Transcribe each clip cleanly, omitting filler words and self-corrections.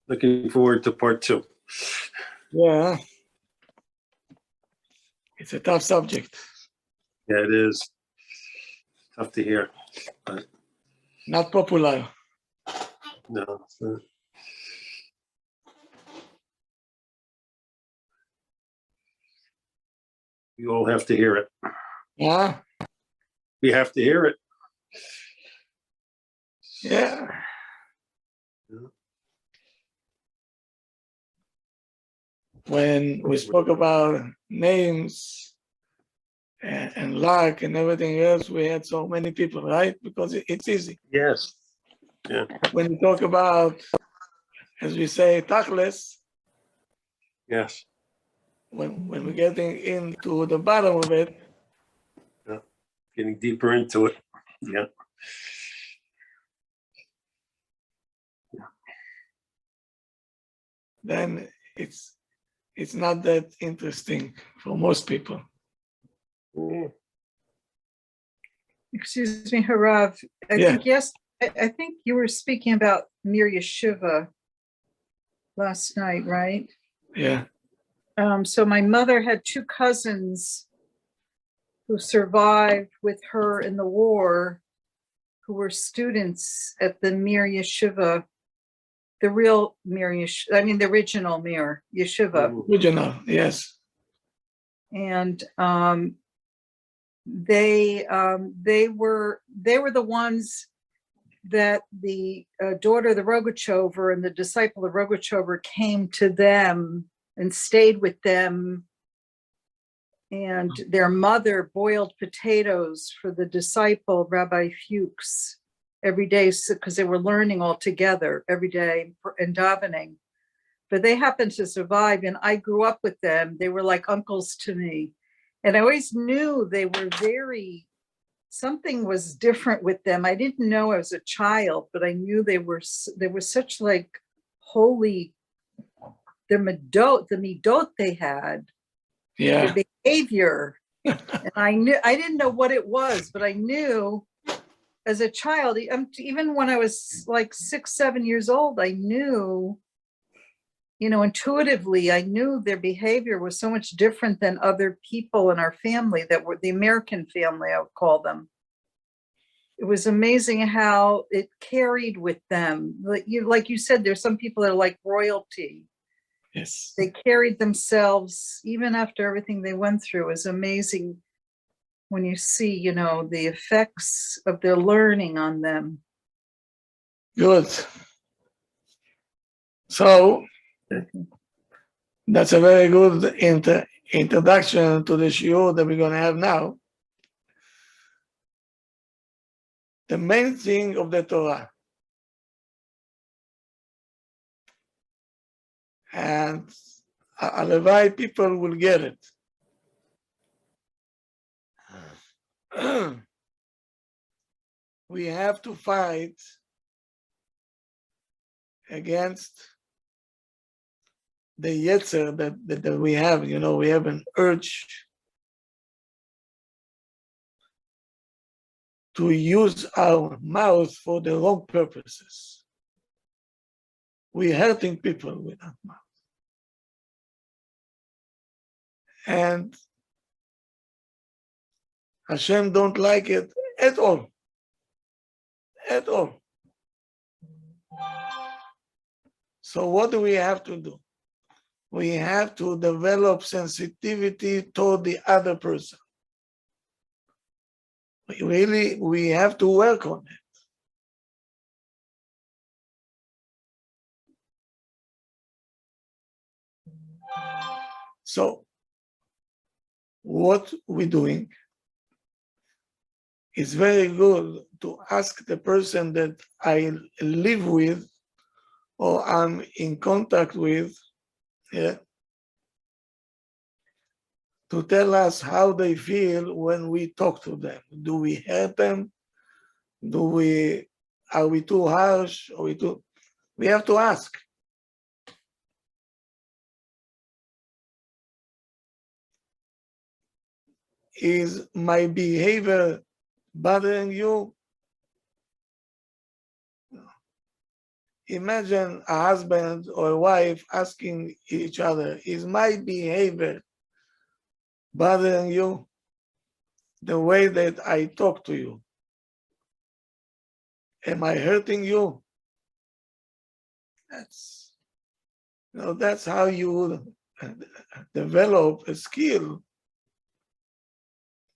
Looking forward to part 2. Yeah. It's a tough subject. Yeah, it is. Tough to hear. But Not popular. no. It's not. You all have to hear it. Yeah. We have to hear it. Yeah. When we spoke about names and luck and everything else, we had so many people, right? Because it's easy. Yes. Yeah. When you talk about, as we say, tachlis, Yes. when we're getting into the bottom of it, Getting deeper into it. Yeah. then it's not that interesting for most people. Mm. Excuse me, Harav. I think you were speaking about Mir Yeshiva last night, right? Yeah. So my mother had 2 cousins who survived with her in the war, who were students at the Mir Yeshiva, the real Mir Yeshiva, I mean the original Mir Yeshiva. Original, yes. And they were the ones that the daughter of the Rogachover and the disciple of Rogachover came to them and stayed with them. And their mother boiled potatoes for the disciple, Rabbi Fuchs, every day, because they were learning all together every day and davening. But they happened to survive, and I grew up with them. They were like uncles to me. And I always knew they were something was different with them. I didn't know as a child, but I knew they were such like holy, the midot they had. Yeah. The behavior. And I didn't know what it was, but I knew as a child, even when I was like 6, 7 years old, I knew, intuitively, I knew their behavior was so much different than other people in our family that were the American family, I would call them. It was amazing how it carried with them. Like you said, there's some people that are like royalty. Yes. They carried themselves even after everything they went through. It was amazing when you see, the effects of their learning on them. Good. So that's a very good introduction to the shiur that we're going to have now. The main thing of the Torah. And Alevai people will get it. We have to fight against the yetzer that we have. We have an urge to use our mouth for the wrong purposes. We're hurting people with our mouth. And Hashem don't like it at all. At all. So what do we have to do? We have to develop sensitivity toward the other person. We have to work on it. So what we're doing is very good to ask the person that I live with or I'm in contact with, to tell us how they feel when we talk to them. Do we hurt them? Are we too harsh? We have to ask. Is my behavior bothering you? Imagine a husband or a wife asking each other, is my behavior bothering you? The way that I talk to you? Am I hurting you? That's how you develop a skill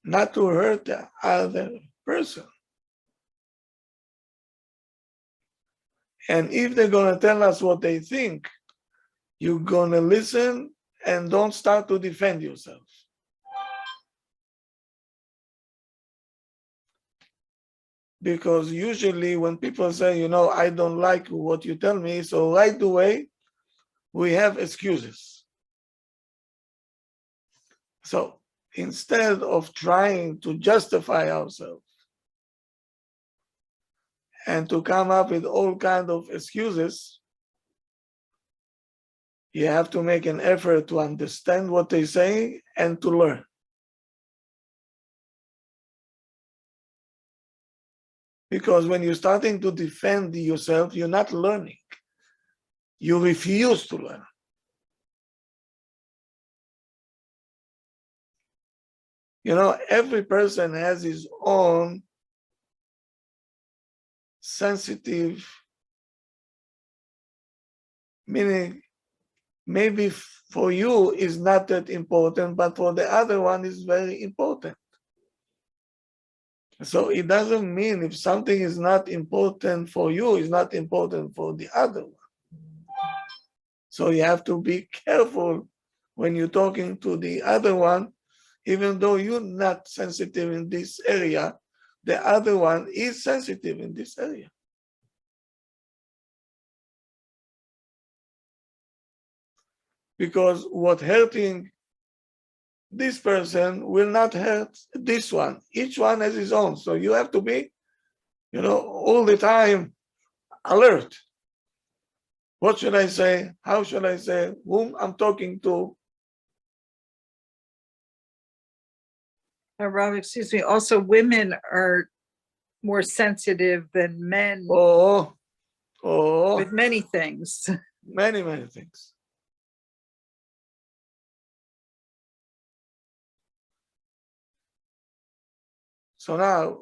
not to hurt the other person. And if they're going to tell us what they think, you're going to listen and don't start to defend yourself. Because usually when people say, I don't like what you tell me, so right away, we have excuses. So instead of trying to justify ourselves and to come up with all kinds of excuses, you have to make an effort to understand what they say and to learn. Because when you're starting to defend yourself, you're not learning. You refuse to learn. Every person has his own sensitive, meaning maybe for you is not that important, but for the other one is very important. So it doesn't mean if something is not important for you, it's not important for the other one. So you have to be careful when you're talking to the other one, even though you're not sensitive in this area, the other one is sensitive in this area. Because what hurting this person will not hurt this one. Each one has his own. So you have to be, all the time alert. What should I say? How should I say? Whom I'm talking to? Rabbi, excuse me. Also, women are more sensitive than men with many things. Many, many things. So now,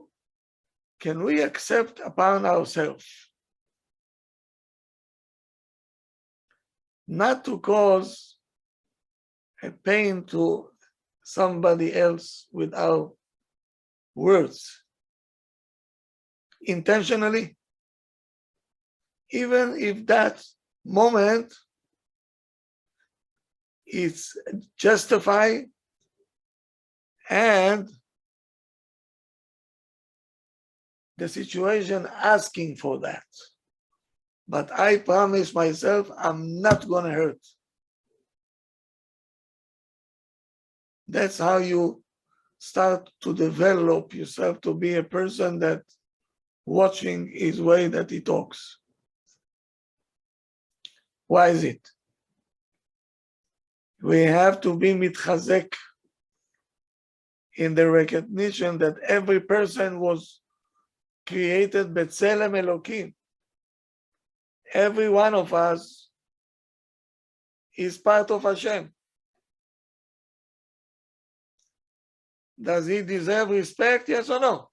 can we accept upon ourselves not to cause a pain to somebody else with our words intentionally, even if that moment is justified and the situation asking for that. But I promise myself I'm not going to hurt. That's how you start to develop yourself to be a person that watching his way that he talks. Why is it? We have to be mitchazek in the recognition that every person was created b'tselem Elokim. Every one of us is part of Hashem. Does he deserve respect? Yes or no?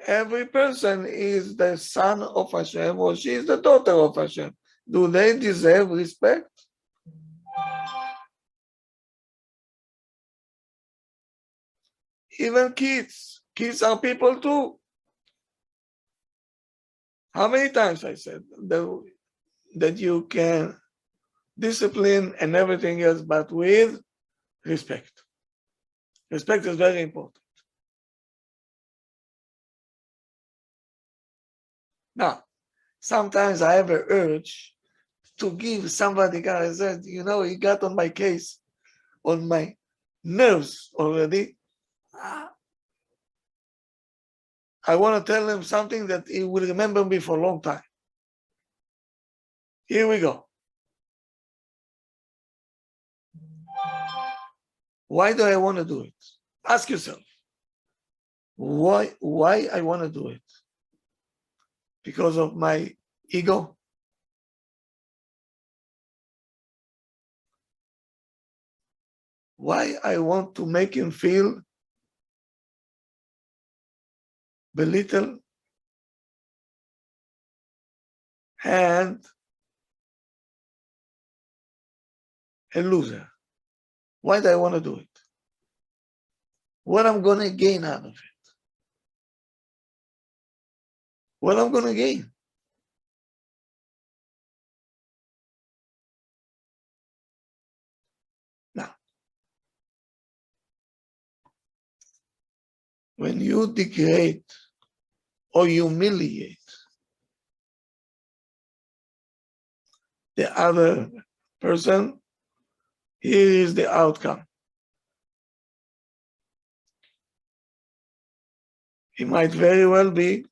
Every person is the son of Hashem or she is the daughter of Hashem. Do they deserve respect? Even kids. Kids are people too. How many times I said that you can discipline and everything else, but with respect. Respect is very important. Now, sometimes I have an urge to give somebody, I said, he got on my case, on my nerves already. I want to tell him something that he will remember me for a long time. Here we go. Why do I want to do it? Ask yourself. Why I want to do it? because of my ego? Why I want to make him feel belittled and a loser? Why do I want to do it? What I'm going to gain out of it? What I'm going to gain? Now, when you degrade or humiliate the other person, here is the outcome. It might very well be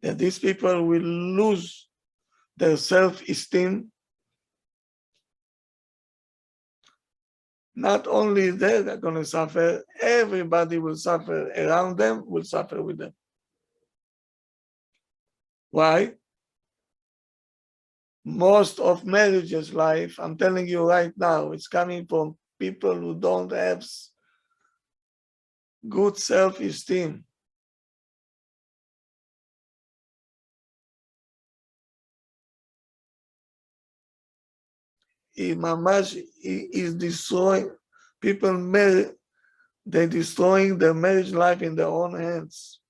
that these people will lose their self-esteem. Not only they are going to suffer, everybody will suffer around them, will suffer with them. Why? Most of marriages life, I'm telling you right now, it's coming from people who don't have good self-esteem. Mamash is destroying people. They're destroying their marriage life in their own hands.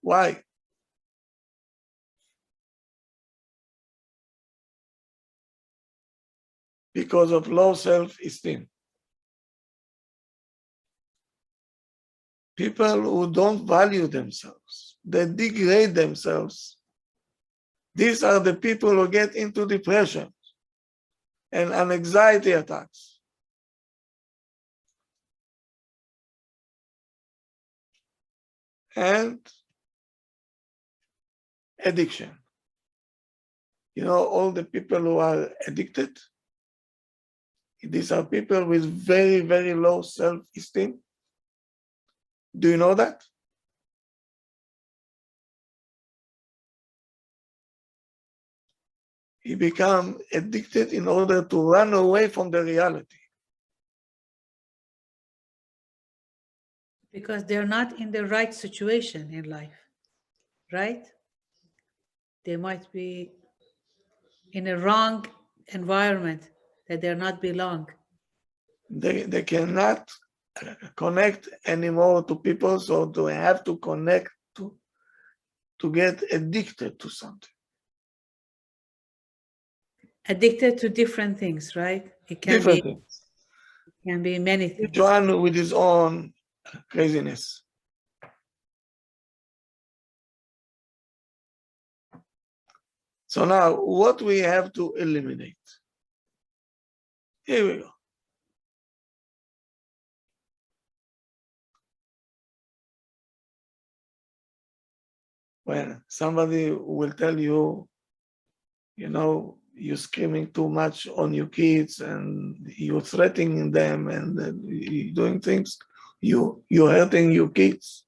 Why? Because of low self-esteem. People who don't value themselves, they degrade themselves. These are the people who get into depression and anxiety attacks. And addiction. You know, all the people who are addicted, these are people with very, very low self-esteem. Do you know that? He become addicted in order to run away from the reality. Because they're not in the right situation in life, right? They might be in a wrong environment that they're not belong. They cannot connect anymore to people, so they have to connect to get addicted to something. Addicted to different things, right? It can Different be things. can be many things. Each one with his own craziness. So now, what we have to eliminate? Here we go. When somebody will tell you, you know, you're screaming too much on your kids and you're threatening them and you're doing things, you're hurting your kids.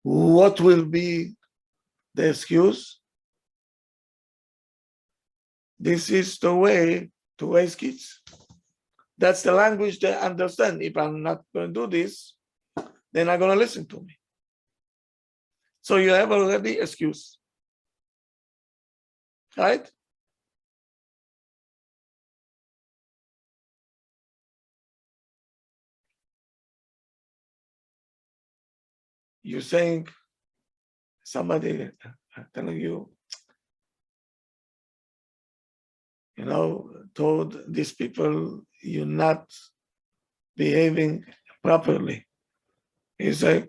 What will be the excuse? This is the way to raise kids. That's the language they understand. If I'm not going to do this, they're not going to listen to me. So you have already excuse, right? You're saying somebody telling you, you know, told these people you're not behaving properly. You say,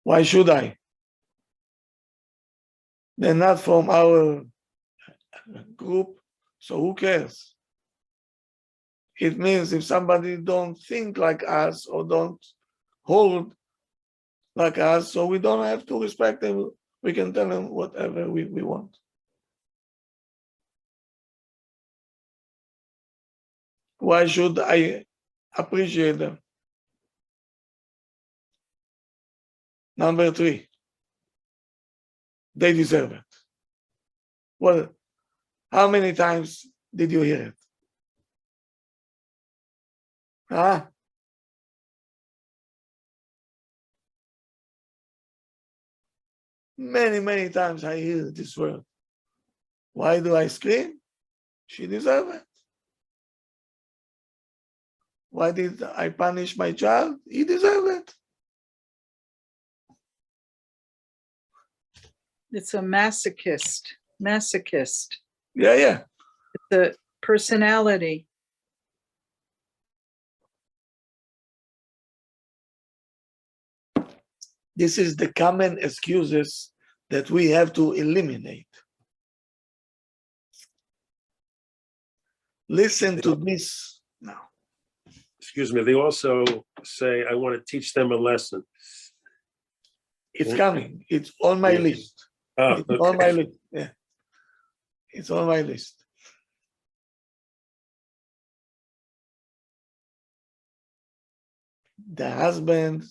why should I? They're not from our group, so who cares? It means if somebody don't think like us or don't hold like us, so we don't have to respect them. We can tell them whatever we want. Why should I appreciate them? Number 3. they deserve it. Well, how many times did you hear it? Huh? Many, many times I hear this word. Why do I scream? She deserves it. Why did I punish my child? He deserves it. It's a masochist. Masochist. Yeah. The personality. This is the common excuses that we have to eliminate. Listen to this now. Excuse me, they also say, I want to teach them a lesson. It's coming. It's on my Yeah. list. Oh, It's on my okay. list. Yeah. It's on my list. The husband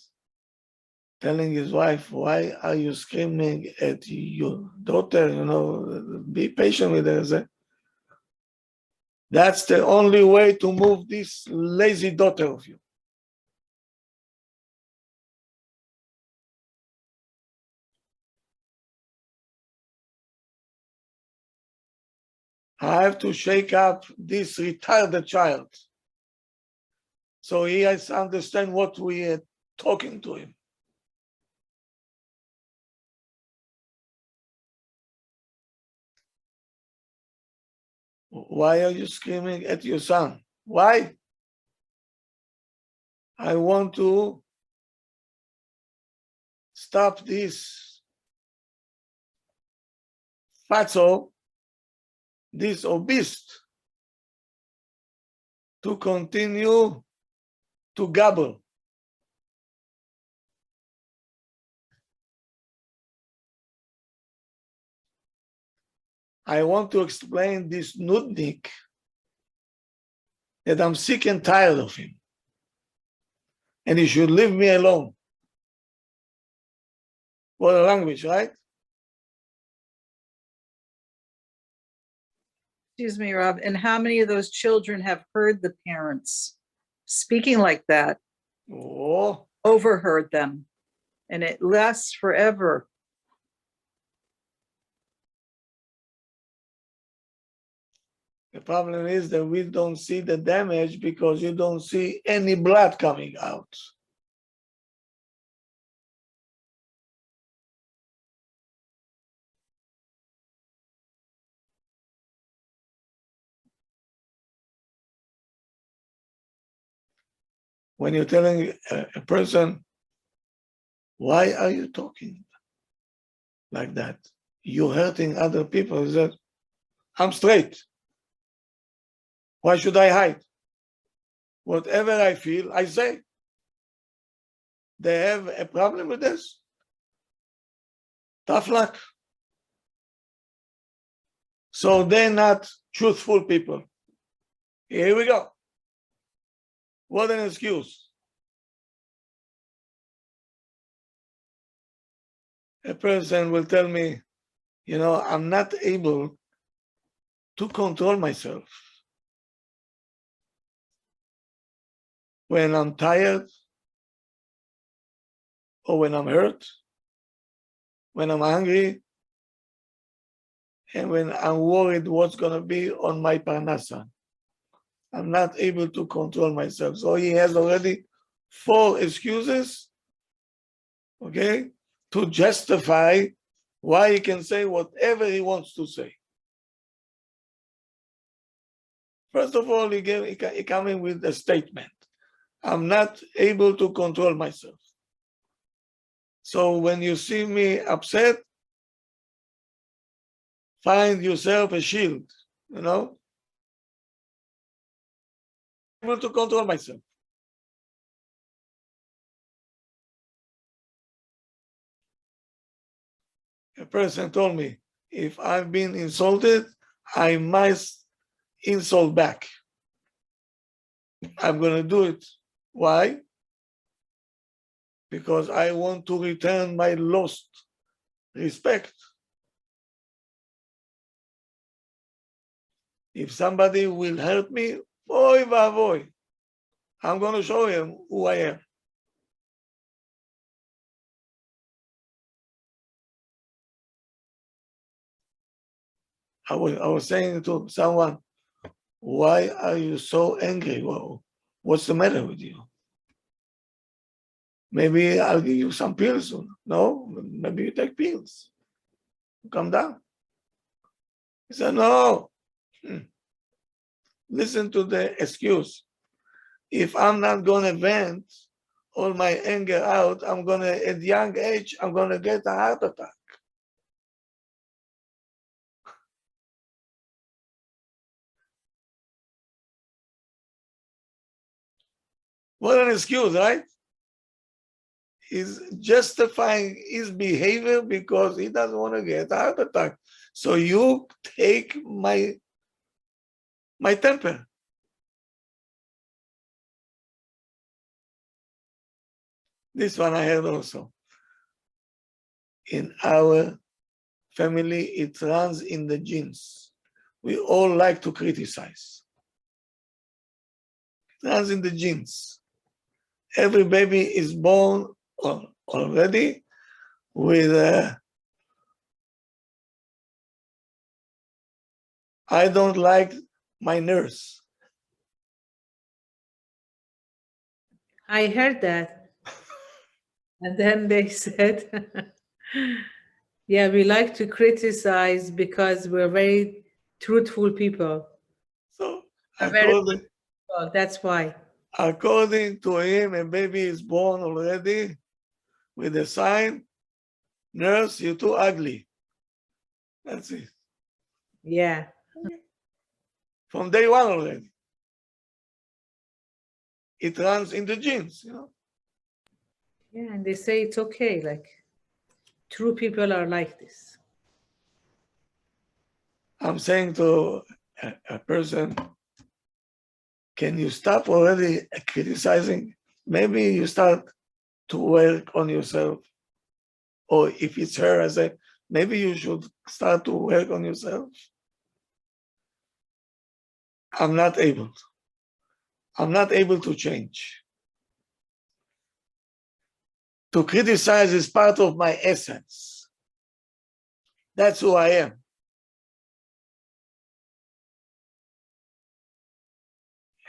telling his wife, why are you screaming at your daughter? You know, be patient with her. That's the only way to move this lazy daughter of you. I have to shake up this retarded child so he has to understand what we are talking to him. Why are you screaming at your son? Why? I want to stop this fatso, this obese, to continue to gobble. I want to explain this nudnik that I'm sick and tired of him. And he should leave me alone. What a language, right? Excuse me, Rob. And how many of those children have heard the parents speaking like that, Oh, overheard them, and it lasts forever? the problem is that we don't see the damage because you don't see any blood coming out. When you're telling a person, why are you talking like that? You're hurting other people. He said, I'm straight. Why should I hide? Whatever I feel, I say. They have a problem with this? Tough luck. So they're not truthful people. Here we go. What an excuse. A person will tell me, you know, I'm not able to control myself. When I'm tired, or when I'm hurt, when I'm hungry, and when I'm worried what's going to be on my parnasa. I'm not able to control myself. So he has already 4 excuses, okay, to justify why he can say whatever he wants to say. First of all, he came in with a statement. I'm not able to control myself. So when you see me upset, find yourself a shield, you know? I'm able to control myself. A person told me, if I've been insulted, I must insult back. I'm going to do it. Why? Because I want to return my lost respect If somebody will hurt me, oy vavoy, I'm going to show him who I am. I was saying to someone, why are you so angry? Well, what's the matter with you? Maybe I'll give you some pills. No, maybe you take pills. Come down. He said, no. Listen to the excuse. If I'm not going to vent all my anger out, at young age, I'm going to get a heart attack. What an excuse, right? He's justifying his behavior because he doesn't want to get a heart attack. So you take my temper. This one I heard also. In our family, it runs in the genes. We all like to criticize. It runs in the genes. Every baby is born already with I don't like my nurse. I heard that. And then they said, yeah, we like to criticize because we're very truthful people. So That's why. according to him, a baby is born already with a sign, nurse, you're too ugly. That's it. Yeah. From day one already. It runs in the genes, Yeah, and they say it's okay. Like, true people are like this. I'm saying to a person, can you stop already criticizing? Maybe you start to work on yourself. Or if it's her, I say, maybe you should start to work on yourself. I'm not able. I'm not able to change. To criticize is part of my essence. That's who I am.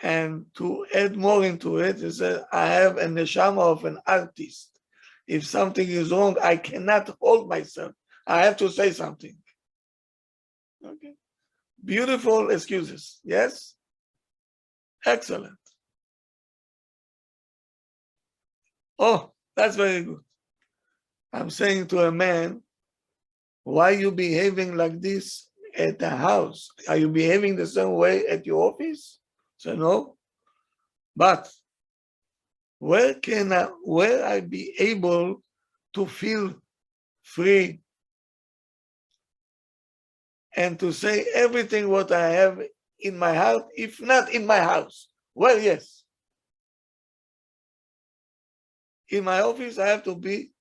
And to add more into it, is that I have a neshama of an artist. If something is wrong, I cannot hold myself. I have to say something. Okay. Beautiful excuses. Yes? Excellent. Oh, that's very good. I'm saying to a man, why are you behaving like this at the house? Are you behaving the same way at your office? So no. But where I be able to feel free and to say everything what I have in my heart, if not in my house? Well, yes. In my office, I have to be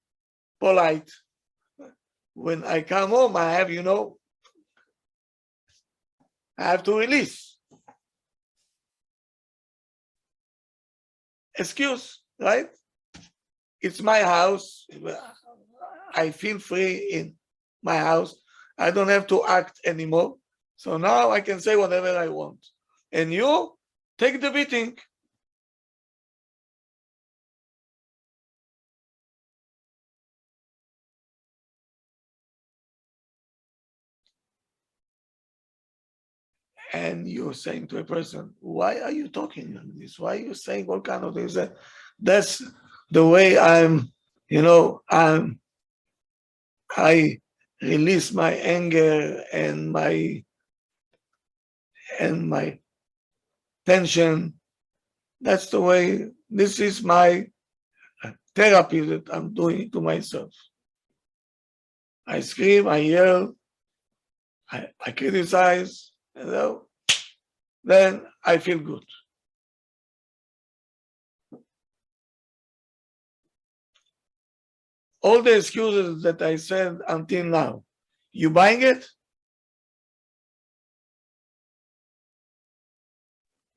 polite. When I come home, I have, I have to release. Excuse, right? It's my house. I feel free in my house. I don't have to act anymore. So now I can say whatever I want. And you take the beating. And you're saying to a person, why are you talking like this? Why are you saying all kind of things? That's the way I release my anger and my tension. That's the way, this is my therapy that I'm doing to myself. I scream, I yell, I criticize, then I feel good. All the excuses that I said until now, you buying it?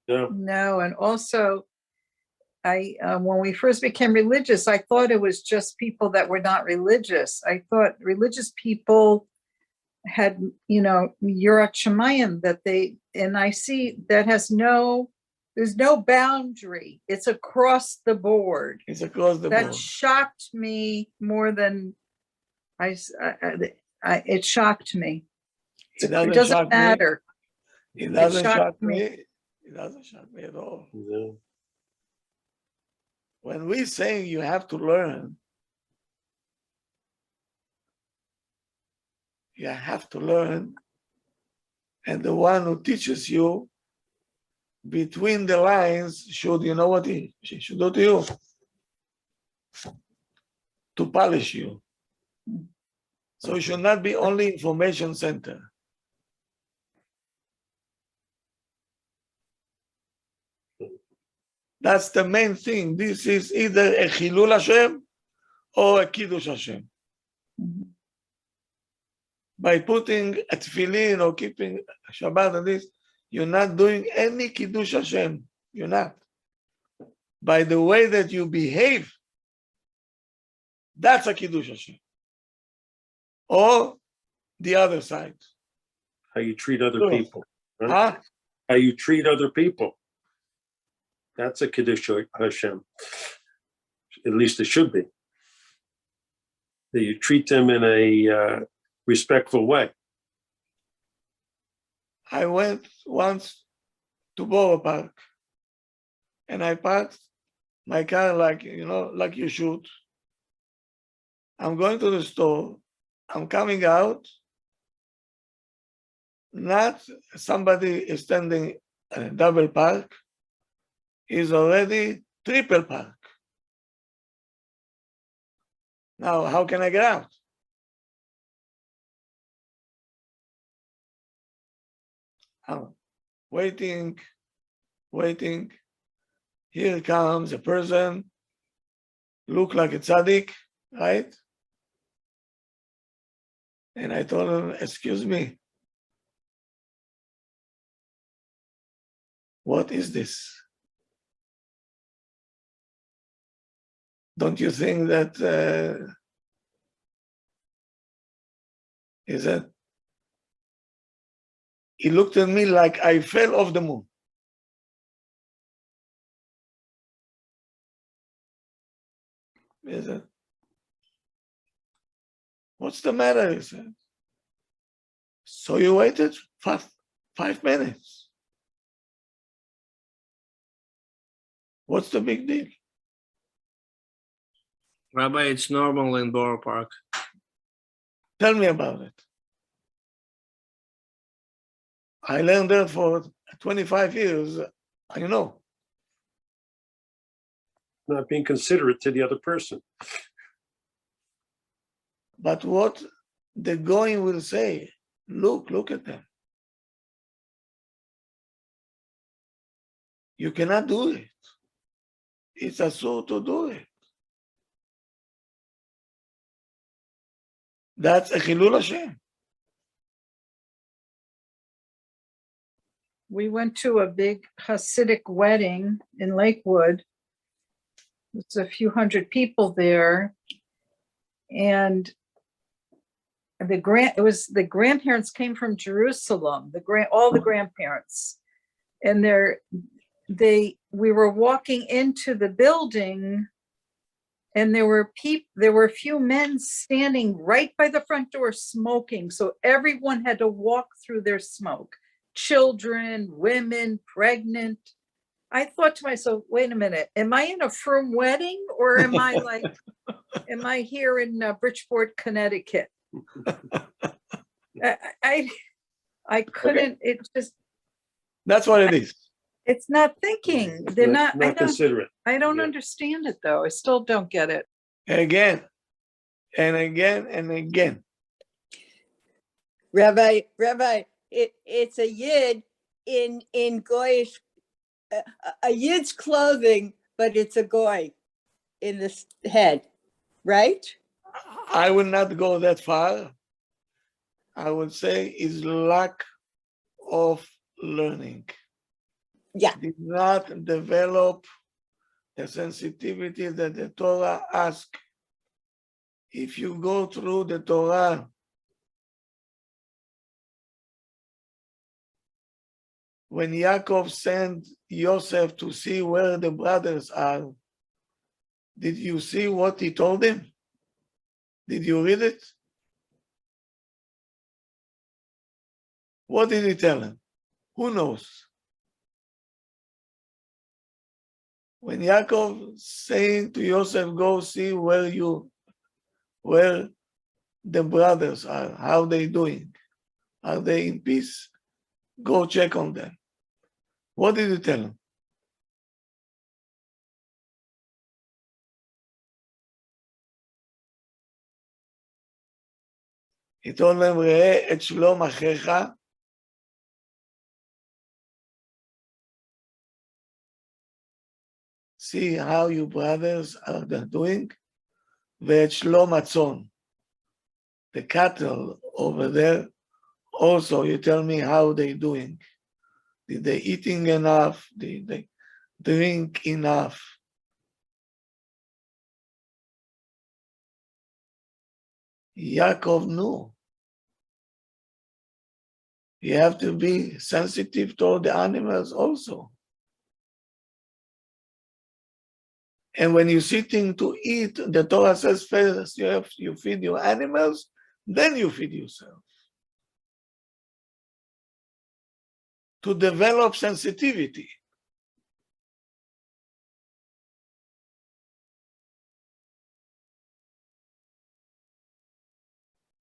Yeah. No, and also, when we first became religious, I thought it was just people that were not religious. I thought religious people had, Yurat Shamayim, and I see that there's no boundary. It's across the board. It's across the That board. shocked me more than it shocked me. It It doesn't doesn't shock me. matter. It doesn't shocked shock me. me. It doesn't shock me at all. Yeah. When we say you have to learn, you have to learn, and the one who teaches you between the lines should, you know what she should do to you? To polish you. So it should not be only information center. That's the main thing. This is either a Chilul Hashem or a Kiddush Hashem. Mhm. By putting a tefillin or keeping Shabbat and this, you're not doing any Kiddush Hashem. You're not. By the way that you behave, that's a Kiddush Hashem. Or the other side. How you treat other Sure. people. Right? Huh? How you treat other people. That's a Kiddush Hashem. At least it should be. That you treat them in a respectful way. I went once to Borough Park and I parked my car like you should. I'm going to the store. I'm coming out. Not somebody is standing double park. Is already triple park. Now, how can I get out? I'm waiting. Here comes a person, look like a tzaddik, right? And I told him, excuse me, what is this? Don't you think that is that? He looked at me like I fell off the moon. He said, what's the matter? He said, so you waited 5 minutes. What's the big deal? Rabbi, it's normal in Borough Park. Tell me about it. I learned that for 25 years. I know. Not being considerate to the other person. But what the goyim will say, look at them. You cannot do it. It's asur to do it. That's a Chilul Hashem. We went to a big Hasidic wedding in Lakewood. It's a few hundred people there. And the grandparents came from Jerusalem, all the grandparents. And we were walking into the building and there were a few men standing right by the front door smoking. So everyone had to walk through their smoke. Children, women, pregnant. I thought to myself, wait a minute, am I in a frum wedding or am I here in Bridgeport, Connecticut? I couldn't, it just. That's what it is. It's not thinking. They're not Considerate. I don't Yeah. understand it though. I still don't get it. Again and again and again. Rabbi, it's a yid in goyish, a yid's clothing, but it's a goy in the head, right? I will not go that far. I would say is lack of learning. Yeah. did not develop the sensitivity that the Torah asks. If you go through the Torah, when Yaakov sent Yosef to see where the brothers are, did you see what he told him? Did you read it? What did he tell him? Who knows? When Yaakov saying to Yosef, go see where the brothers are, how they doing? Are they in peace? Go check on them. What did he tell him? He told them, ראה את שלום אחיך, see how your brothers are doing, ואת שלום הצאן, the cattle over there, also you tell me how they doing. Did they eating enough? Did they drink enough? Yaakov knew. You have to be sensitive toward the animals also. And when you're sitting to eat, the Torah says first you feed your animals, then you feed yourself. To develop sensitivity.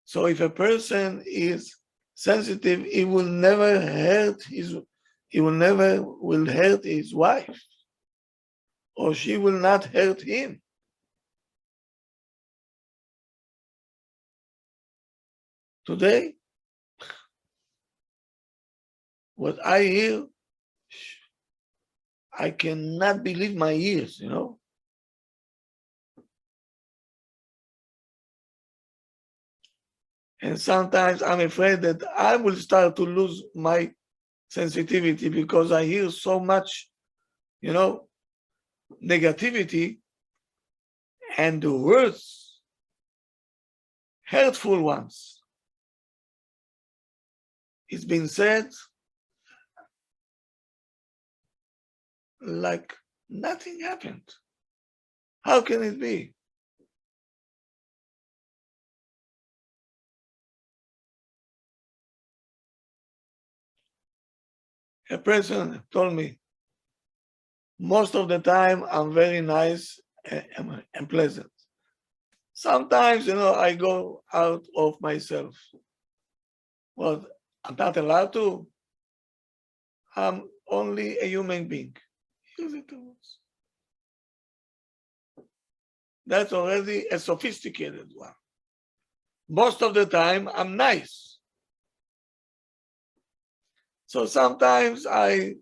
So if a person is sensitive, he will never hurt his wife, or she will not hurt him. Today, what I hear, I cannot believe my ears, you know. And sometimes I'm afraid that I will start to lose my sensitivity because I hear so much, you know, negativity, and the words, hurtful ones. It's been said like nothing happened. How can it be? A person told me, most of the time I'm very nice and pleasant. Sometimes, you know, I go out of myself. Well, I'm not allowed to. I'm only a human being. Here's the tools. That's already a sophisticated one. Most of the time, I'm nice. So sometimes I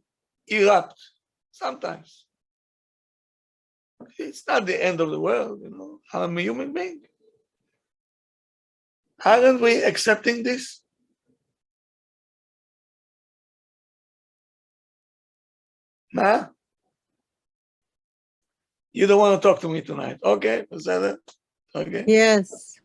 erupt. Sometimes. It's not the end of the world, you know. I'm a human being. Aren't we accepting this? Nah? You don't want to talk to me tonight. Okay, is that it? Okay. Yes.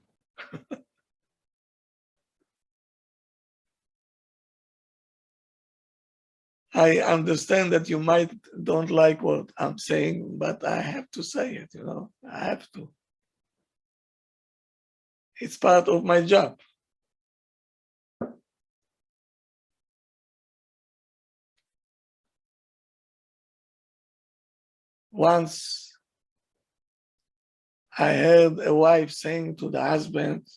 I understand that you might don't like what I'm saying, but I have to say it, you know. I have to. It's part of my job. Once I heard a wife saying to the husband,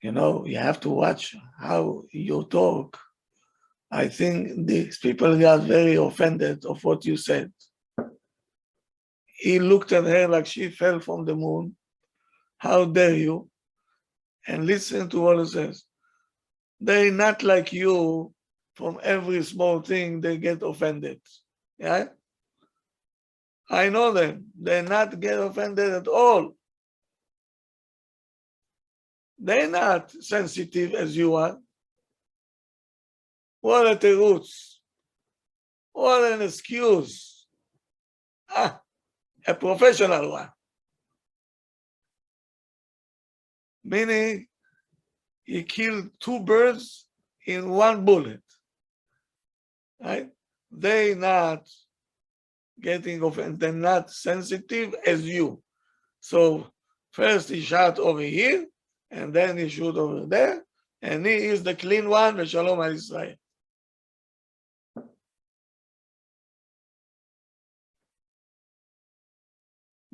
you know, you have to watch how you talk. I think these people got very offended of what you said. He looked at her like she fell from the moon. How dare you? And listen to what he says. They're not like you. From every small thing, they get offended. Yeah? I know them. They not get offended at all. They're not sensitive as you are. What a teretz. What an excuse. A professional one. Meaning, he killed two birds in one bullet. Right? They not getting offended, they're not sensitive as you. So first he shot over here, and then he shoot over there, and he is the clean one, the Shalom al Israel.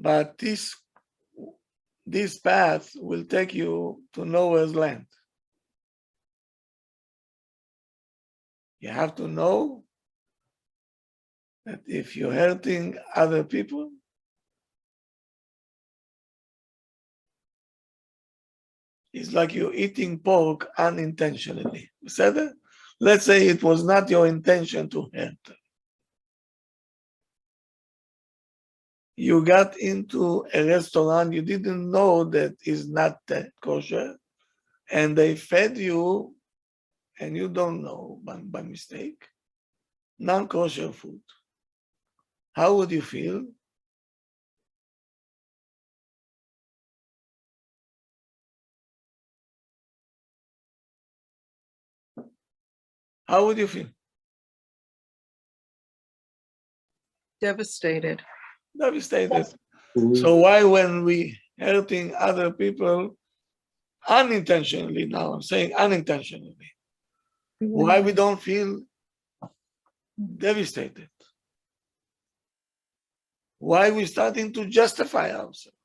But this path will take you to nowhere's land. You have to know that if you're hurting other people, it's like you're eating pork unintentionally. Said it? Let's say it was not your intention to hurt. You got into a restaurant, you didn't know that is not kosher, and they fed you, and you don't know by mistake, non-kosher food. How would you feel? How would you feel? Devastated. Devastated. So why when we hurting other people unintentionally, now I'm saying unintentionally, why we don't feel devastated? Why we starting to justify ourselves?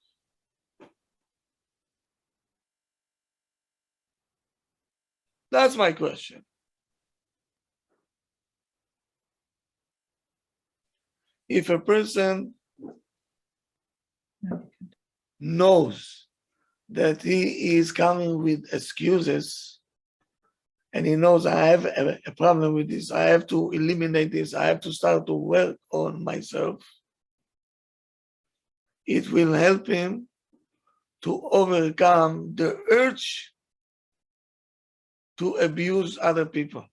That's my question. If a person knows that he is coming with excuses, and he knows I have a problem with this, I have to eliminate this, I have to start to work on myself, it will help him to overcome the urge to abuse other people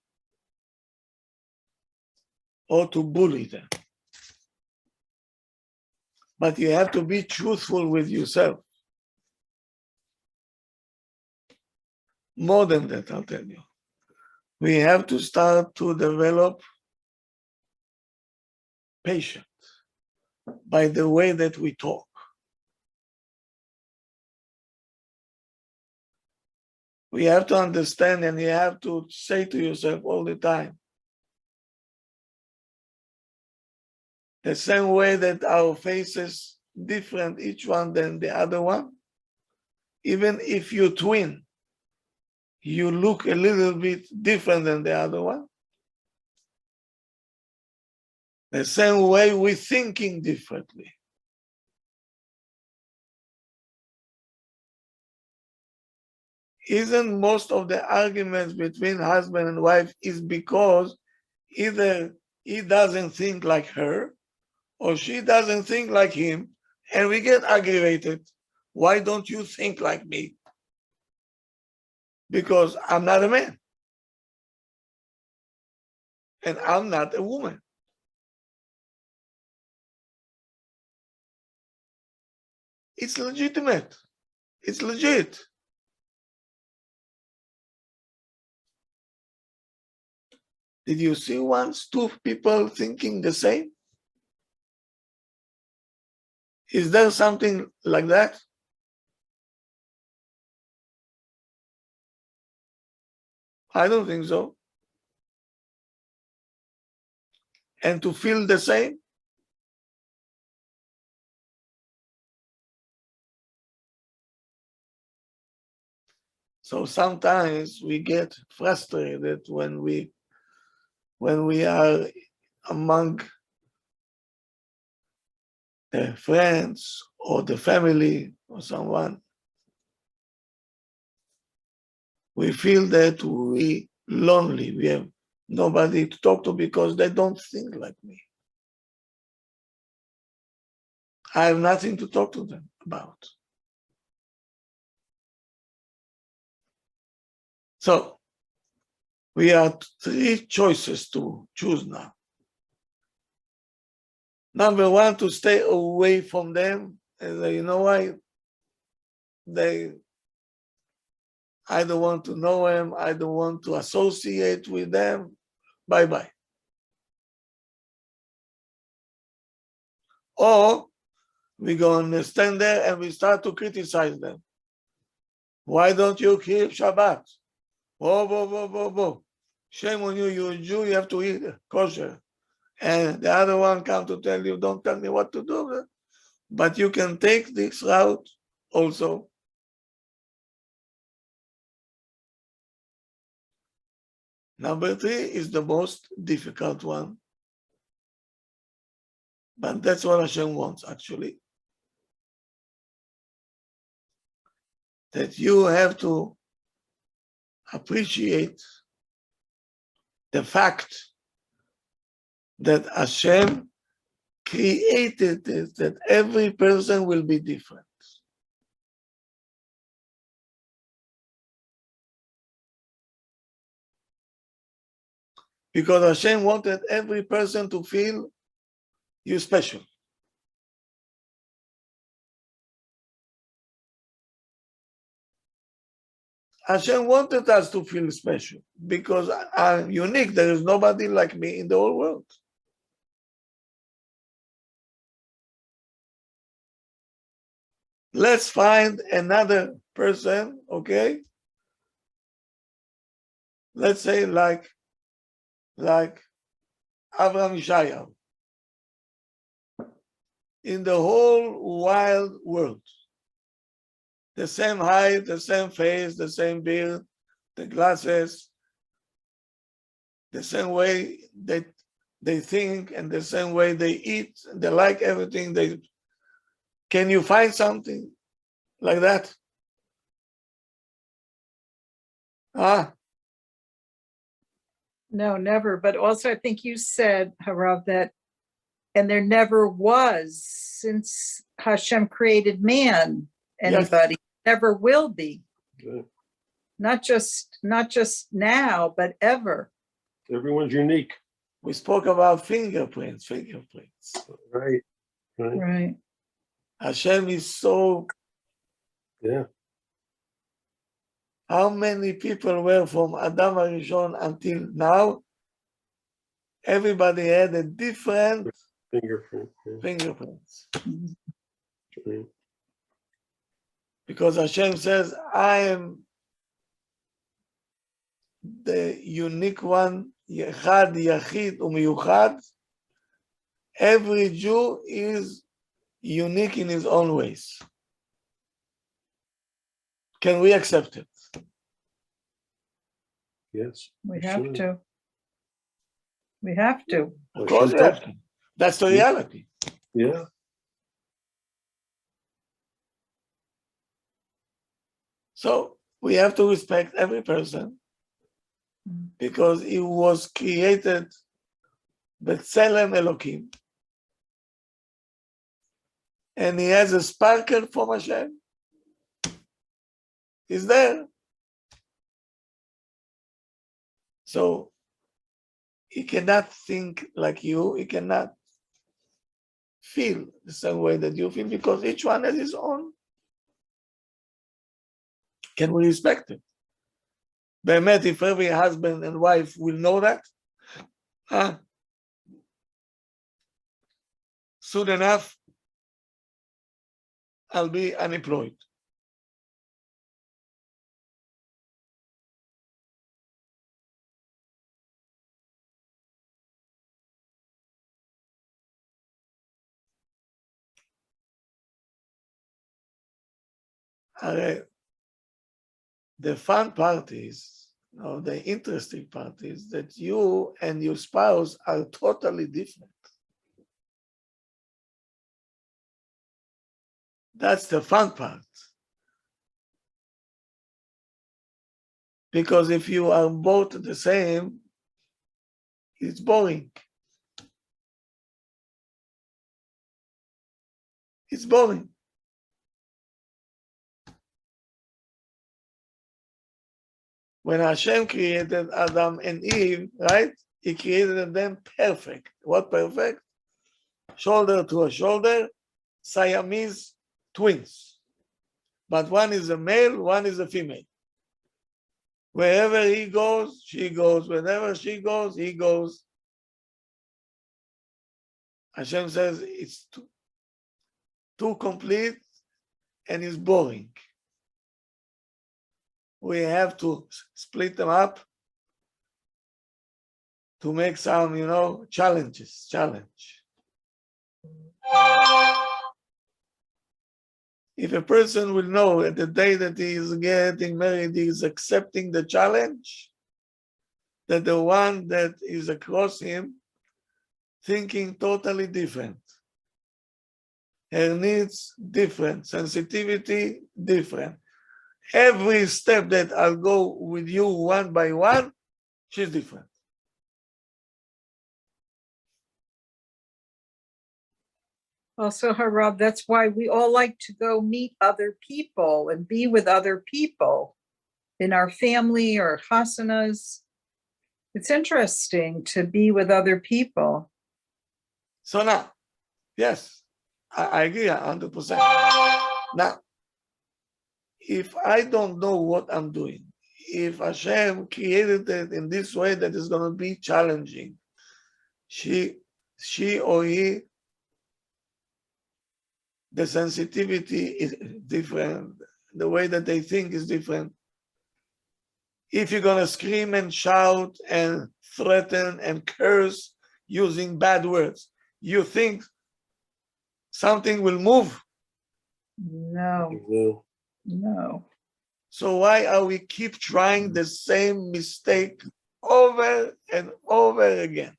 or to bully them. But you have to be truthful with yourself. More than that, I'll tell you. We have to start to develop patience by the way that we talk. We have to understand, and you have to say to yourself all the time, the same way that our faces different, each one than the other one, even if you twin, you look a little bit different than the other one. The same way we're thinking differently. Isn't most of the arguments between husband and wife is because either he doesn't think like her or she doesn't think like him, and we get aggravated. Why don't you think like me? Because I'm not a man. And I'm not a woman. It's legitimate. It's legit. Did you see once two people thinking the same? Is there something like that? I don't think so. And to feel the same? So sometimes we get frustrated when we are among the friends or the family or someone. We feel that we lonely. We have nobody to talk to because they don't think like me. I have nothing to talk to them about. So We have three choices to choose now. Number one, to stay away from them. And say, you know why? I don't want to know them. I don't want to associate with them. Bye-bye. Or we go and stand there and we start to criticize them. Why don't you keep Shabbat? Whoa, whoa, whoa, whoa, whoa. Shame on you, you're a Jew, you have to eat kosher. And the other one come to tell you, don't tell me what to do. But you can take this route also. Number three is the most difficult one. But that's what Hashem wants, actually. That you have to appreciate the fact that Hashem created it, that every person will be different. Because Hashem wanted every person to feel you special. Hashem wanted us to feel special because I'm unique. There is nobody like me in the whole world. Let's find another person, okay? Let's say like Avraham Yishayahu. In the whole wild world, the same height, the same face, the same beard, the glasses, the same way they think and the same way they eat, they like everything. Can you find something like that? No, never. But also, I think you said, Harav, that, and there never was since Hashem created man, anybody, never will be. Good. Not just now, but ever. Everyone's unique. We spoke about fingerprints. Right. Right. Hashem is so. Yeah. How many people were from Adam HaRishon until now? Everybody had a different Fingerprint. Yeah. fingerprints. Right. Because Hashem says, I am the unique one, Yechad, Yachid, Umiyuchad. Every Jew is unique in his own ways. Can we accept it? Yes. We Sure. have to. We have to. Of course we have to. That's the reality. Yeah. So we have to respect every person because he was created B'Tselem Elokim. And he has a sparkle from Hashem. He's there. So he cannot think like you. He cannot feel the same way that you feel because each one has his own. Can we respect it? Be'emet, if every husband and wife will know that, soon enough, I'll be unemployed. The fun part is, the interesting part is that you and your spouse are totally different. That's the fun part. Because if you are both the same, it's boring. It's boring. When Hashem created Adam and Eve, right? He created them perfect. What perfect? Shoulder to a shoulder, Siamese twins. But one is a male, one is a female. Wherever he goes, she goes. Wherever she goes, he goes. Hashem says it's too complete and it's boring. We have to split them up to make some, challenge. If a person will know that the day that he is getting married, he is accepting the challenge, that the one that is across him thinking totally different. Her needs different, sensitivity different. Every step that I'll go with you one by one, she's different. Also, Harab, that's why we all like to go meet other people and be with other people in our family or chasanas. It's interesting to be with other people. So now, yes, I agree 100%. Now, if I don't know what I'm doing, if Hashem created it in this way that is going to be challenging, she or he, the sensitivity is different, the way that they think is different. If you're going to scream and shout and threaten and curse using bad words, you think something will move? No. So why are we keep trying the same mistake over and over again?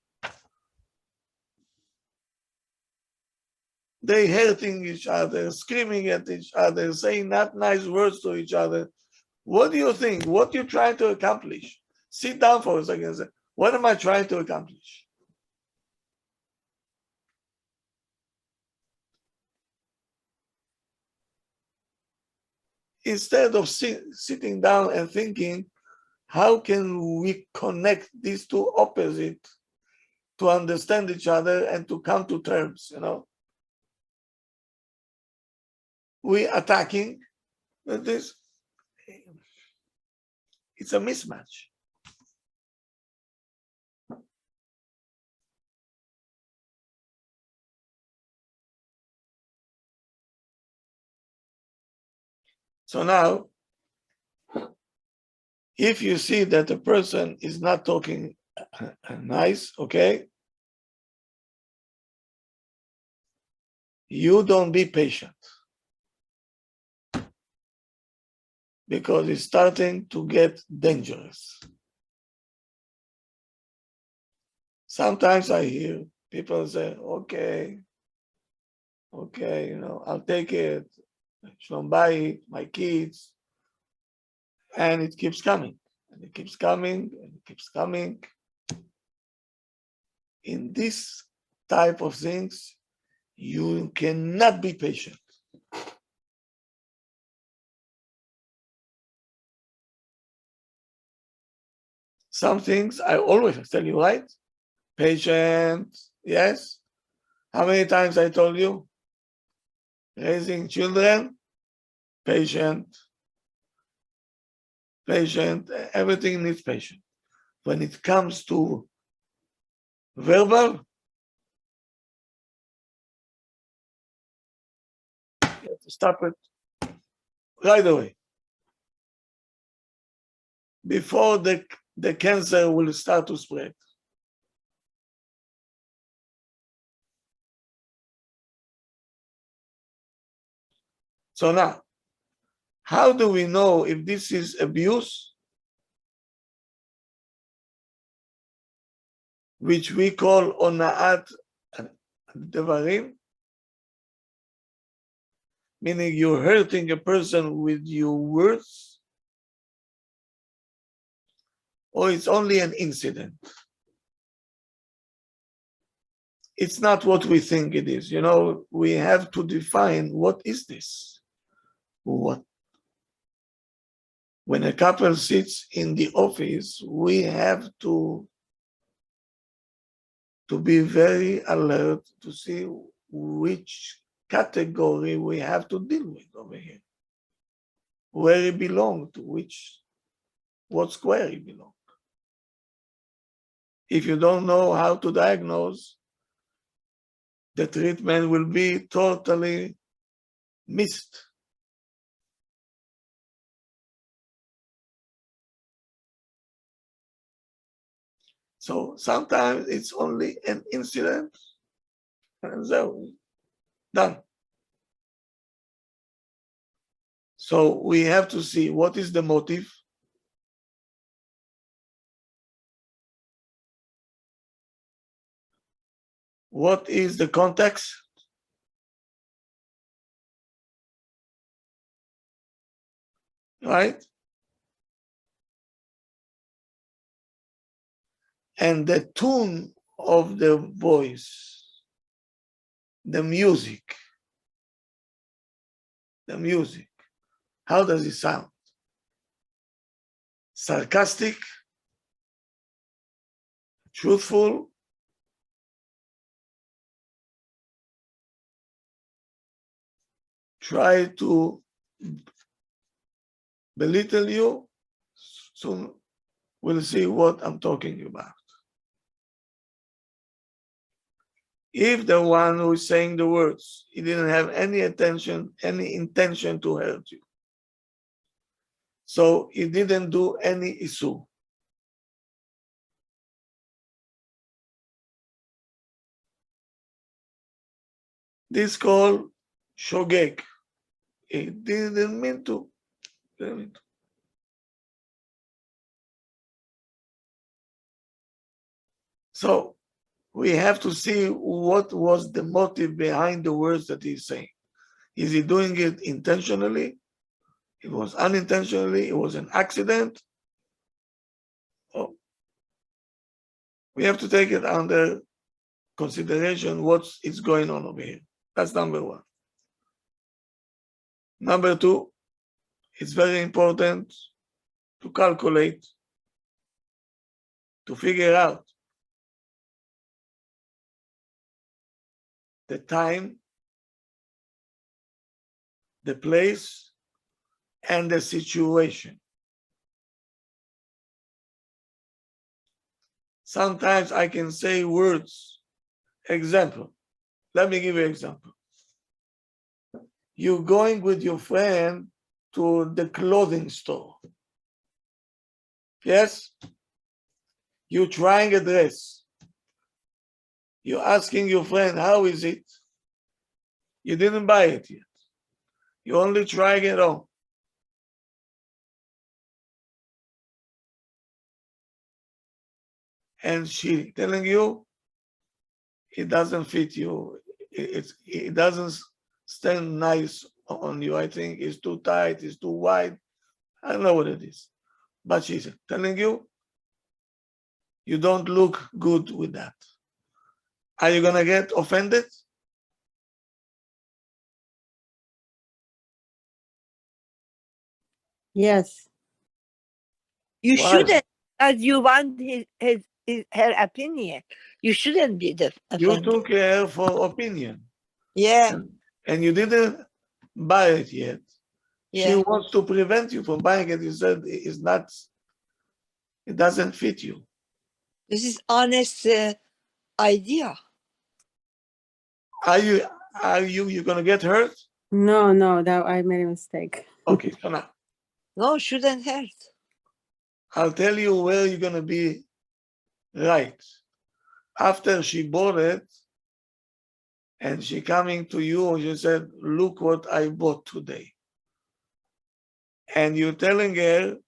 They hurting each other, screaming at each other, saying not nice words to each other. What do you think? What you trying to accomplish? Sit down for a second and say, what am I trying to accomplish? Instead of sitting down and thinking, how can we connect these two opposites to understand each other and to come to terms, We attacking this. It's a mismatch. So now, if you see that the person is not talking nice, okay, you don't be patient, because it's starting to get dangerous. Sometimes I hear people say, okay, I'll take it, Shalom Bayit, my kids, and it keeps coming, and it keeps coming, and it keeps coming. In this type of things, you cannot be patient. Some things I always tell you, right? Patient, yes. How many times I told you? Raising children, patient, everything needs patience. When it comes to verbal, you have to stop it right away, before the cancer will start to spread. So now, how do we know if this is abuse, which we call ona'at devarim, meaning you're hurting a person with your words, or it's only an incident? It's not what we think it is. We have to define what is this? What when a couple sits in the office, we have to be very alert to see which category we have to deal with over here. Where it belongs, to what square it belongs. If you don't know how to diagnose, the treatment will be totally missed. So sometimes it's only an incident and so done. So we have to see what is the motive. What is the context? Right? And the tune of the voice, the music. How does it sound? Sarcastic, truthful, try to belittle you. Soon we'll see what I'm talking about. If the one who is saying the words, he didn't have any intention to hurt you. So he didn't do any issue. This called shogeg. He didn't mean to. So we have to see what was the motive behind the words that he's saying. Is he doing it intentionally? It was unintentionally, it was an accident. Oh, we have to take it under consideration what is going on over here. That's number one. Number two, it's very important to calculate, to figure out the time, the place, and the situation. Sometimes I can say words. Example. Let me give you an example. You're going with your friend to the clothing store. Yes? You're trying a dress. You're asking your friend, how is it? You didn't buy it yet. You're only trying it on. And she telling you, it doesn't fit you. It doesn't stand nice on you. I think it's too tight, it's too wide. I don't know what it is. But she's telling you, you don't look good with that. Are you gonna get offended? Yes. You Why? shouldn't, as you want her opinion. You shouldn't be You offended. took her for opinion. Yeah. And you didn't buy it yet. She Yeah. wants to prevent you from buying it. You said it doesn't fit you. This is honest idea. Are you gonna get hurt? No, that I made a mistake. Okay, so now No, shouldn't hurt. I'll tell you where you're gonna be right. After she bought it, and she coming to you, and she said, look what I bought today. And you're telling her,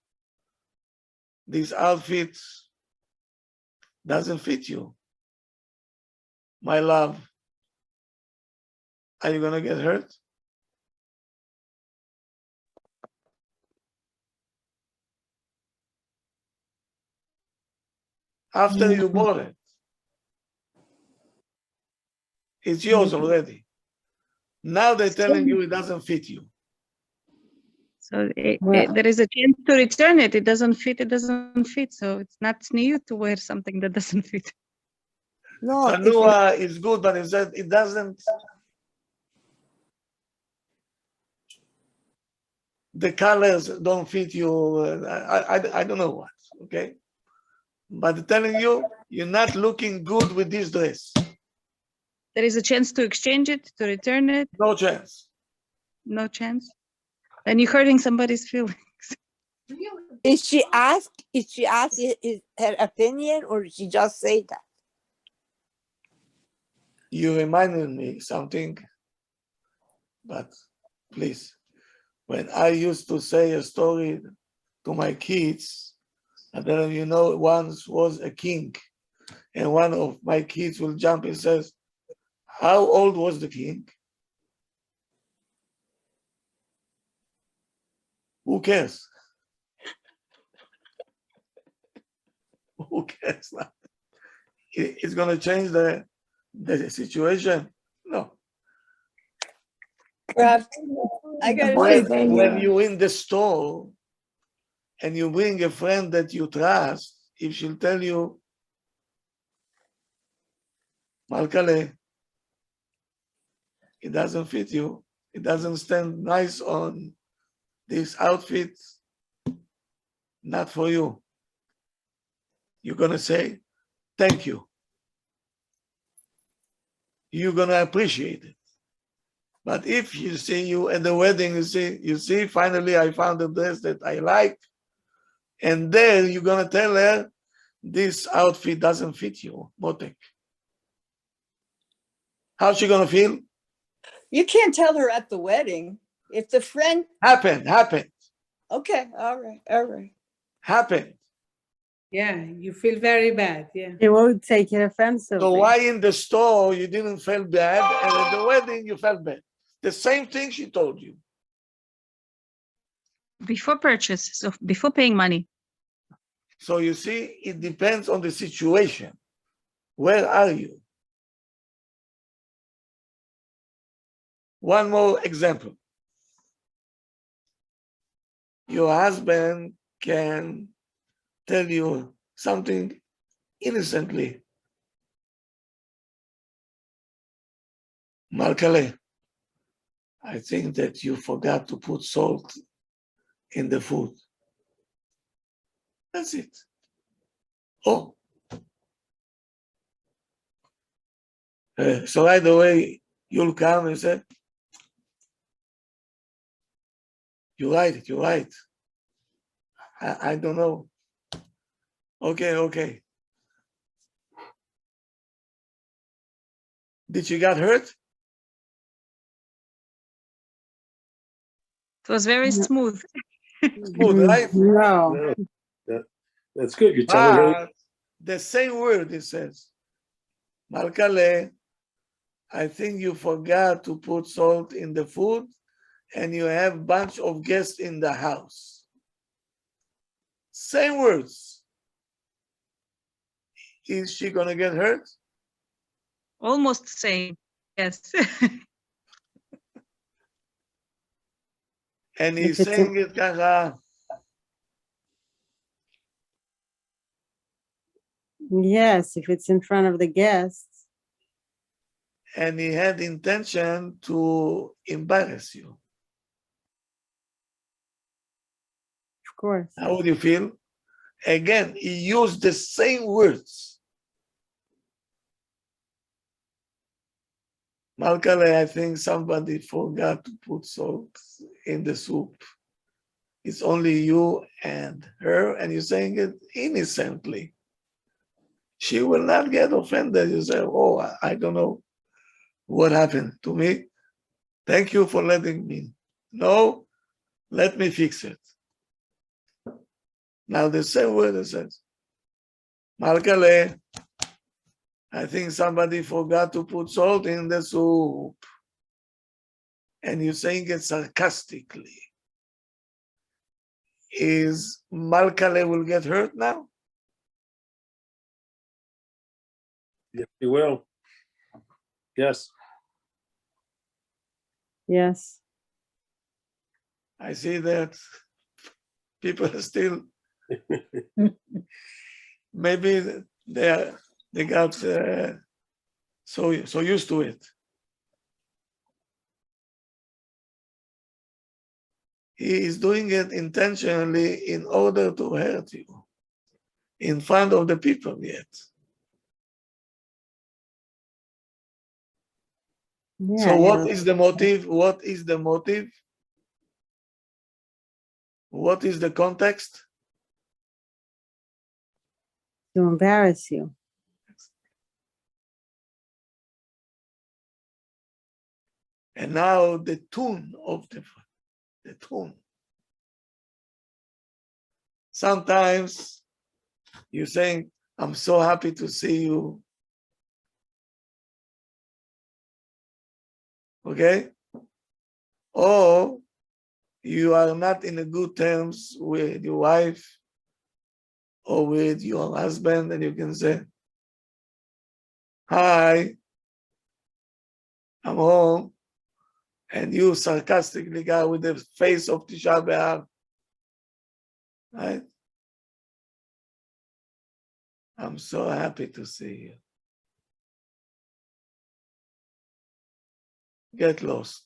this outfit doesn't fit you. My love, are you gonna get hurt? After you bought it, it's yours already. Now they're telling you it doesn't fit you. So Well- there is a chance to return it. It doesn't fit. It doesn't fit. So it's not new to wear something that doesn't fit. No, if Tanua is good, but it said it doesn't. The colors don't fit you. I don't know what. Okay, but telling you, you're not looking good with this dress. There is a chance to exchange it, to return it. No chance. No chance. Then you're hurting somebody's feelings. is she asked? Is she asked her opinion, or did she just say that? You reminded me something, but please, when I used to say a story to my kids, and then you know, once was a king, and one of my kids will jump and says, "How old was the king?" Who cares? Who cares? It's going to change the situation? No. Rob, I gotta When, say, when you in the store and you bring a friend that you trust, if she'll tell you, Malkale, it doesn't fit you, it doesn't stand nice on this outfit, not for you. You're going to say, thank you. You're going to appreciate it. But if you see you at the wedding, you see, finally I found a dress that I like, and then you're going to tell her, this outfit doesn't fit you, Motek. How's she going to feel? you can't tell her at the wedding. If the friend, Happened. okay, all right. Happened. Yeah, you feel very bad. Yeah. He won't take it offensively. So why in the store you didn't feel bad, and at the wedding you felt bad? The same thing she told you. Before purchase, so before paying money. So you see, it depends on the situation. Where are you? One more example. Your husband can tell you something innocently. Malkale, I think that you forgot to put salt in the food. That's it. Oh. So right away, you'll come and say, you're right. I don't know. Okay. Did she get hurt? It was very No. smooth. Smooth, right? No. Yeah, that's good. You're telling her. But the same word it says, Malkale, I think you forgot to put salt in the food and you have a bunch of guests in the house. Same words. Is she gonna get hurt? Almost the same. Yes. And he's If it's saying it kacha, Yes, if it's in front of the guests. and he had intention to embarrass you. Of course. How would you feel? Again, he used the same words. Malkale, I think somebody forgot to put salt in the soup. It's only you and her, and you're saying it innocently. She will not get offended. You say, oh, I don't know what happened to me. Thank you for letting me know. Let me fix it. Now the same word it says, Malkale, I think somebody forgot to put salt in the soup. And you're saying it sarcastically. Is Malkale will get hurt now? Yes, you will. Yes. Yes. I see that people are still maybe they got so used to it. He is doing it intentionally in order to hurt you in front of the people yet. Yeah, So what yeah, is the motive? What is the motive? What is the context? to embarrass you. And now the tune of the tune. Sometimes you're saying, I'm so happy to see you. Okay? Or you are not in a good terms with your wife or with your husband, and you can say, hi, I'm home. And you sarcastically go with the face of Tisha B'Av, right? I'm so happy to see you. Get lost.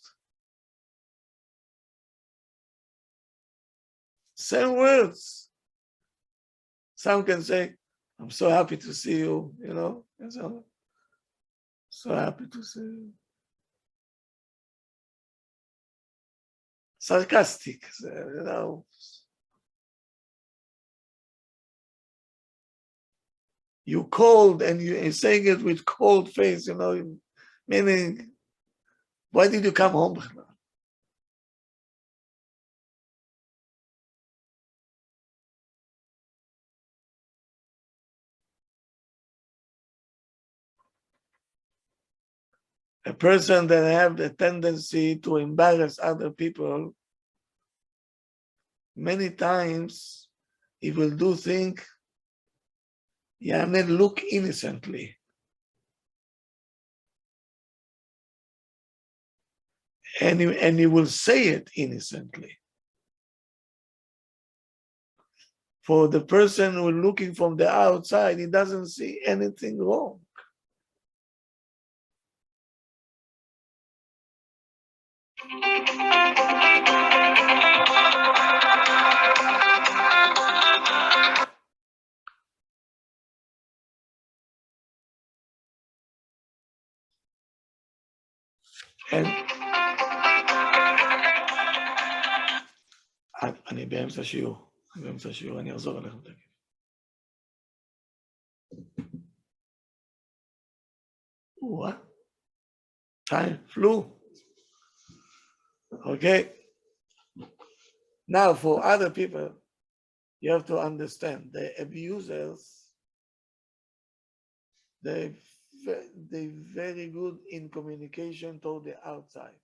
Same words. Some can say, I'm so happy to see you, you know, and so happy to see you. Sarcastic, you know. You cold and you're saying it with cold face, you know, meaning, why did you come home? A person that have the tendency to embarrass other people, many times he will do things, and then look innocently. And he will say it innocently. For the person who is looking from the outside, he doesn't see anything wrong. And אני באמצע שיעור, אני אחזור אליכם תכף. What? Time flew. Okay. Now for other people, you have to understand the abusers, they very good in communication toward the outside.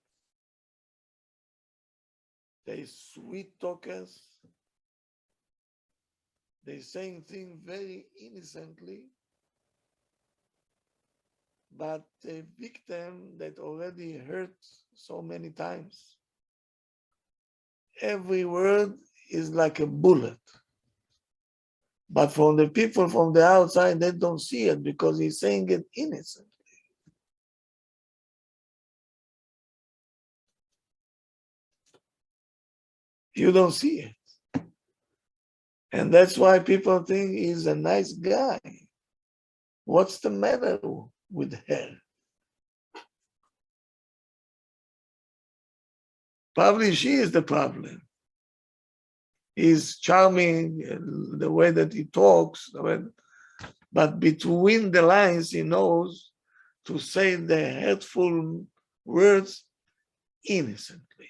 They sweet talkers. They saying things very innocently, but the victim that already hurt so many times, every word is like a bullet. But from the people from the outside, they don't see it because he's saying it innocently. You don't see it. And that's why people think he's a nice guy. What's the matter with her? Probably she is the problem. He's charming, the way that he talks, but between the lines, he knows to say the hurtful words innocently.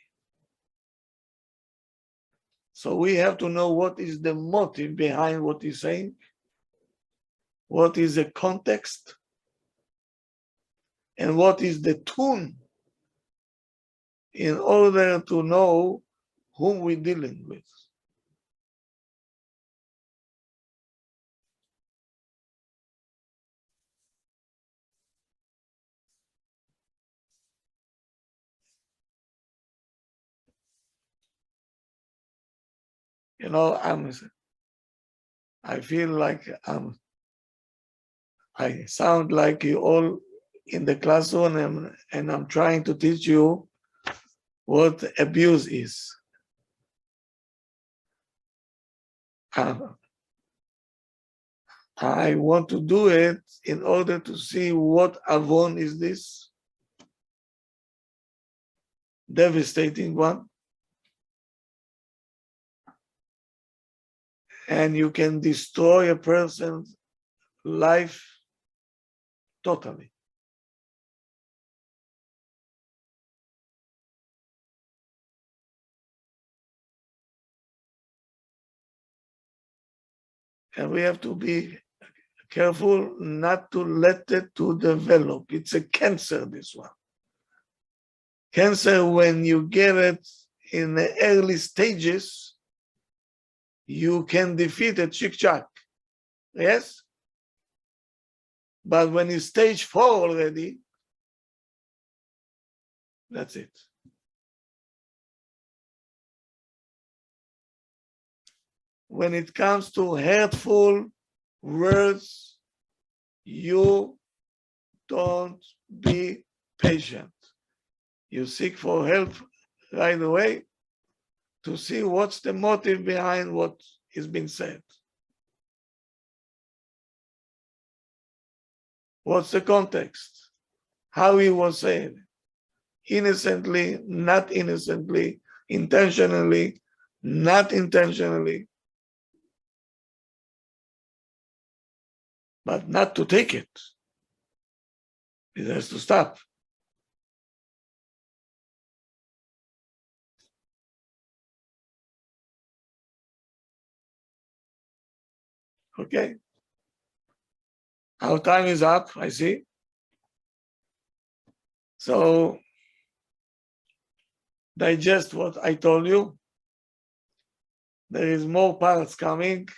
So we have to know what is the motive behind what he's saying, what is the context, and what is the tune in order to know whom we're dealing with. You know, I feel like I sound like you all in the classroom, and I'm trying to teach you what abuse is. I want to do it in order to see what avon is this devastating one. And you can destroy a person's life totally. And we have to be careful not to let it to develop. It's a cancer, this one. Cancer, when you get it in the early stages, you can defeat it chick-chack. Yes? But when it's stage 4 already, that's it. When it comes to hurtful words, you don't be patient. You seek for help right away to see what's the motive behind what is being said. What's the context? How he was said? Innocently, not innocently, intentionally, not intentionally. But not to take it. It has to stop. Okay? Our time is up, I see. So, digest what I told you. There is more parts coming.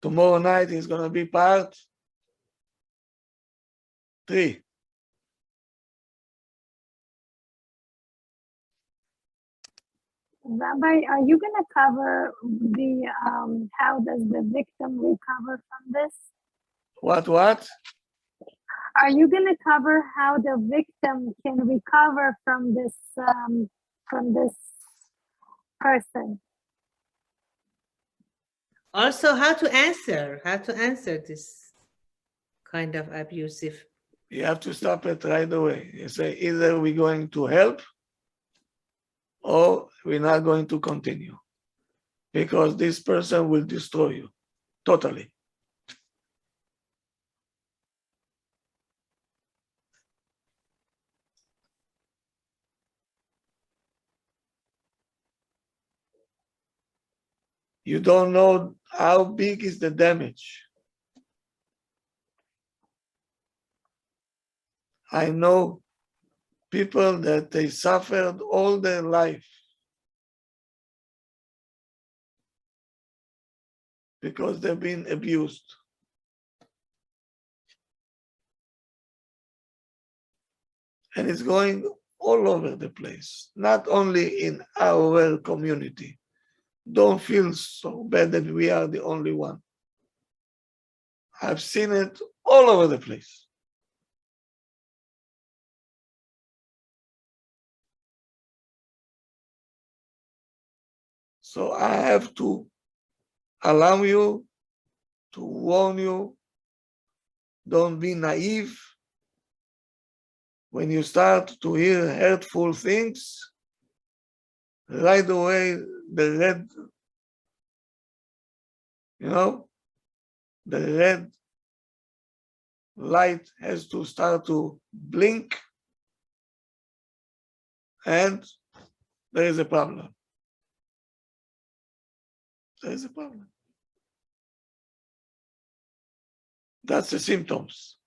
Tomorrow night is going to be part 3. Rabbi, are you going to cover the how does the victim recover from this? What? Are you going to cover how the victim can recover from this person? Also, how to answer this kind of abusive. You have to stop it right away. You say either we're going to help or we're not going to continue, because this person will destroy you totally. You don't know how big is the damage. I know people that they suffered all their life because they've been abused. And it's going all over the place, not only in our community. Don't feel so bad that we are the only one. I've seen it all over the place. So I have to allow you, to warn you, don't be naive. When you start to hear hurtful things, right away the red, the red light has to start to blink, and there is a problem. There is a problem. That's the symptoms.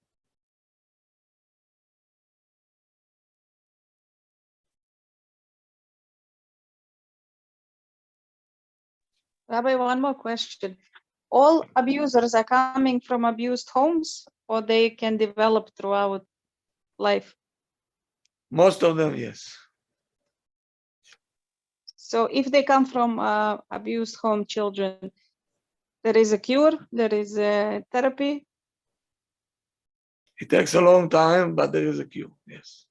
Rabbi, one more question. All abusers are coming from abused homes, or they can develop throughout life? Most of them, yes. So if they come from abused home children, there is a cure, there is a therapy. It takes a long time, but there is a cure, yes.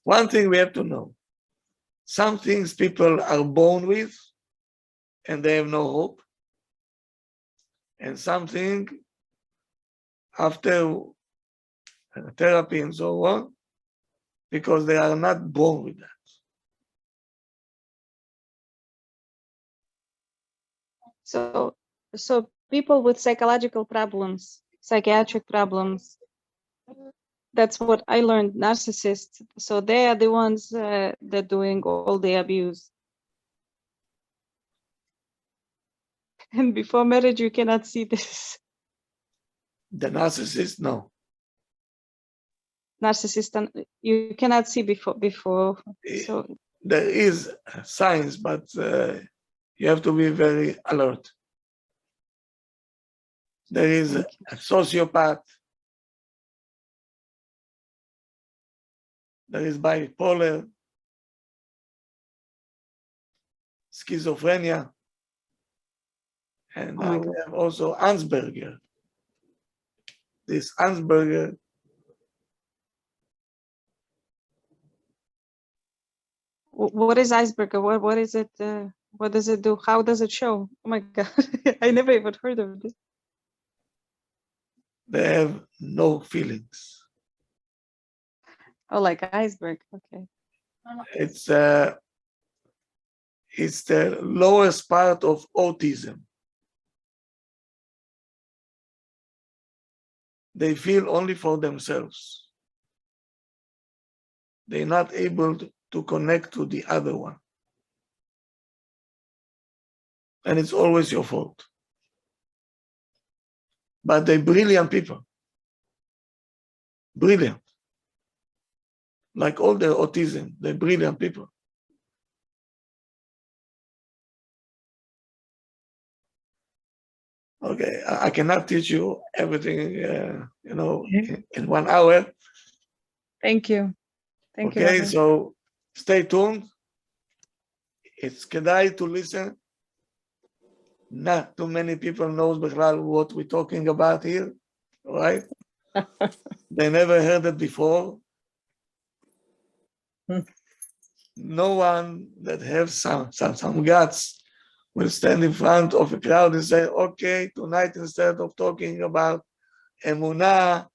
One thing we have to know, some things people are born with and they have no hope. And something after therapy and so on, because they are not born with that. So people with psychological problems, psychiatric problems, that's what I learned, narcissists. So they are the ones that doing all the abuse. And before marriage, you cannot see this. The narcissist, no. Narcissist, you cannot see before. So There is science, but you have to be very alert. There is a sociopath. There is bipolar, schizophrenia, and Oh my we God. have also Asperger. This Asperger, What is Iceberger? What is it? What does it do? How does it show? Oh my God, I never even heard of this. they have no feelings. Oh, like iceberg. Okay. It's the lowest part of autism. They feel only for themselves. They're not able to connect to the other one. And it's always your fault. But they're brilliant people. Brilliant. Like all the autism, they're brilliant people. Okay, I cannot teach you everything, in 1 hour. Thank you. Thank you. Okay, Rabbi. so stay tuned. It's kedai to listen. Not too many people knows בכלל what we're talking about here, right? They never heard it before. No one that have some guts will stand in front of a crowd and say, okay, tonight instead of talking about emunah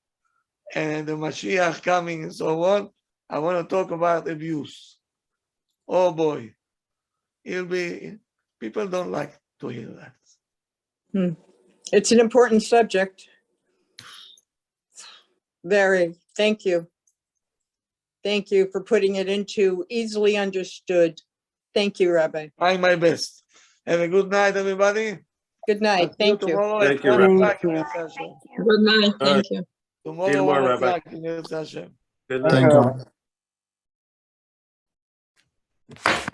and the Mashiach coming and so on, I want to talk about abuse. Oh boy, people don't like to hear that. It's an important subject. Very. Thank you. Thank you for putting it into easily understood. Thank you, Rabbi. Try my best. Have a good night, everybody. Good night. I'll see you Thank you. tomorrow Thank at you, 1 Rabbi. o'clock. Thank you. Yirtzeh Hashem. Good night. All right. Thank you. Tomorrow, tomorrow, 1 Rabbi. o'clock. Yirtzeh Hashem. Good Thank night. you.